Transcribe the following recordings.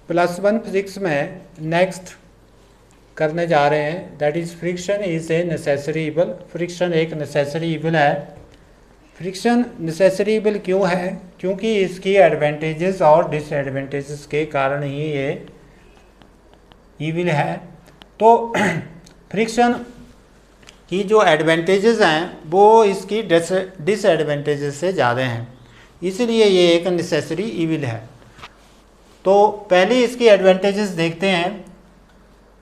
+1 physics में next करने जा रहे हैं, that is friction is a necessary evil. Friction एक नेसेसरी इवल है। फ्रिक्शन नेसेसरी इवल क्यों है? क्योंकि इसकी एडवांटेजेस और डिसएडवांटेजेस के कारण ही ये इवल है। तो फ्रिक्शन की जो एडवांटेजेस हैं वो इसकी डिसएडवांटेजेस से ज़्यादा हैं, इसलिए ये एक नेसेसरी इवल है। तो पहले इसकी एडवांटेजेस देखते हैं।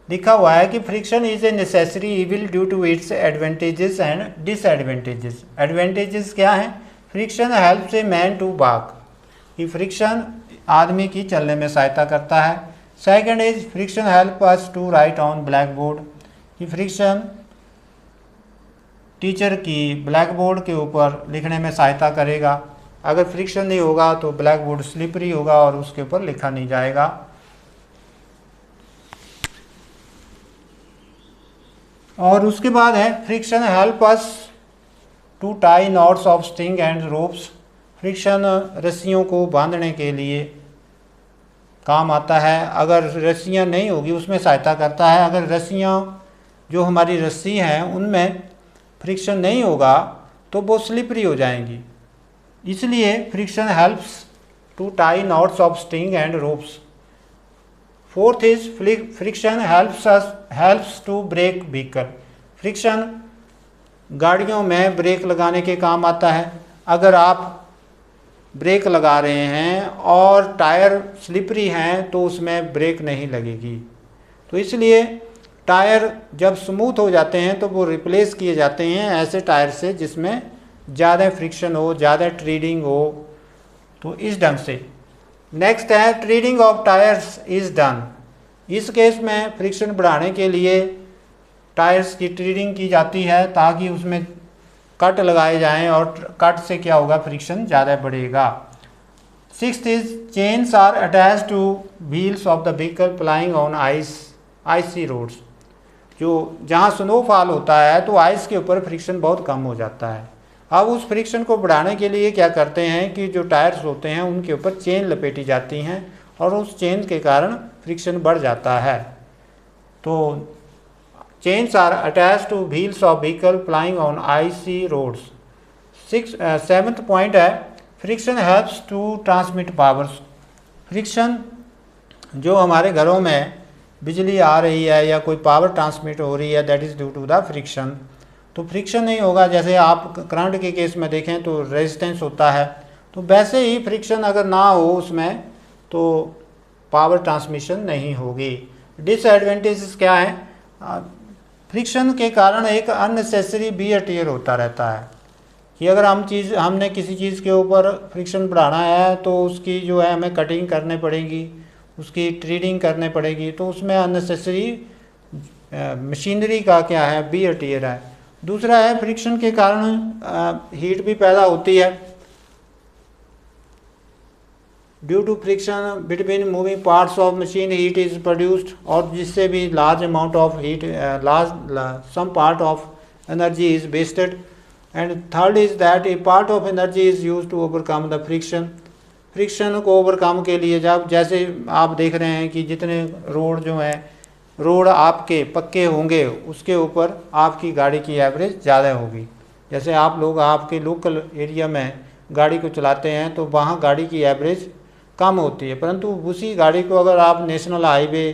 लिखा हुआ है कि friction is a necessary evil due to its advantages and disadvantages. Advantages क्या हैं? Friction helps a man to walk, कि फ्रिक्शन आदमी की चलने में सहायता करता है। Second is friction help us to write on blackboard, कि फ्रिक्शन टीचर की ब्लैक बोर्ड के ऊपर लिखने में सहायता करेगा। अगर फ्रिक्शन नहीं होगा तो ब्लैक बोर्ड स्लिपरी होगा और उसके ऊपर लिखा नहीं जाएगा। और उसके बाद है friction help us to tie knots of string and ropes. Friction रस्सियों को बांधने के लिए काम आता है। अगर रस्सियाँ नहीं होगी उसमें सहायता करता है। अगर रस्सियाँ जो हमारी रस्सी हैं उनमें फ्रिक्शन नहीं होगा तो वो स्लिपरी हो जाएंगी, इसलिए friction helps to tie knots of string and ropes. Fourth is friction helps to brake vehicle. Friction गाड़ियों में ब्रेक लगाने के काम आता है। अगर आप ब्रेक लगा रहे हैं और टायर स्लिपरी हैं तो उसमें ब्रेक नहीं लगेगी, तो इसलिए टायर जब स्मूथ हो जाते हैं तो वो रिप्लेस किए जाते हैं ऐसे टायर से जिसमें ज़्यादा फ्रिक्शन हो, ज़्यादा ट्रीडिंग हो। तो इस ढंग से नेक्स्ट है ट्रीडिंग ऑफ टायर्स इज़ डन। इस केस में फ्रिक्शन बढ़ाने के लिए टायर्स की ट्रीडिंग की जाती है ताकि उसमें कट लगाए जाएं और कट से क्या होगा, फ्रिक्शन ज़्यादा बढ़ेगा। Sixth is chains are attach to wheels of the vehicle plying on icy roads. जो जहाँ स्नोफॉल होता है तो आइस के ऊपर फ्रिक्शन बहुत कम हो जाता है। अब उस फ्रिक्शन को बढ़ाने के लिए क्या करते हैं कि जो टायर्स होते हैं उनके ऊपर चेन लपेटी जाती हैं और उस चेन के कारण फ्रिक्शन बढ़ जाता है। तो chains are attach to wheels of vehicle plying on icy roads. Seventh point है friction helps to transmit powers. Friction जो हमारे घरों में बिजली आ रही है या कोई पावर ट्रांसमिट हो रही है, that is due to the friction. तो फ्रिक्शन नहीं होगा, जैसे आप करंट के केस में देखें तो रेजिस्टेंस होता है, तो वैसे ही फ्रिक्शन अगर ना हो उसमें तो पावर ट्रांसमिशन नहीं होगी। डिसएडवांटेजेस क्या है? फ्रिक्शन के कारण एक अननेसेसरी वियर टियर होता रहता है कि अगर हमने किसी चीज़ के ऊपर फ्रिक्शन बढ़ाना है तो उसकी जो है हमें कटिंग करनी पड़ेगी, उसकी ट्रीडिंग करनी पड़ेगी, तो उसमें अननेसेसरी मशीनरी का क्या है, वियर टियर है। दूसरा है फ्रिक्शन के कारण हीट भी पैदा होती है। Due to friction between moving parts of machine heat is produced, और जिससे भी large amount of heat some part of energy is wasted. And third is that a part of energy is use to overcome the friction. Friction को overcome के लिए जब जैसे आप देख रहे हैं कि जितने रोड आपके पक्के होंगे उसके ऊपर आपकी गाड़ी की एवरेज ज़्यादा होगी। जैसे आप लोग आपके लोकल एरिया में गाड़ी को चलाते हैं तो वहाँ गाड़ी की एवरेज कम होती है, परंतु उसी गाड़ी को अगर आप नेशनल हाईवे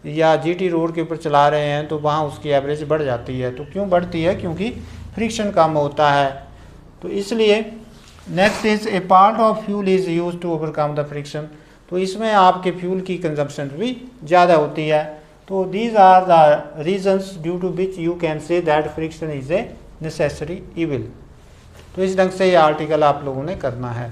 या जीटी रोड के ऊपर चला रहे हैं तो वहाँ उसकी एवरेज बढ़ जाती है। तो क्यों बढ़ती है? क्योंकि फ्रिक्शन कम होता है। तो इसलिए next is a part of fuel is use to overcome the friction. तो इसमें आपके फ्यूल की कंजम्पशन भी ज़्यादा होती है। तो these are the reasons due to which you can say that friction is a necessary evil. तो इस ढंग से ये आर्टिकल आप लोगों ने करना है।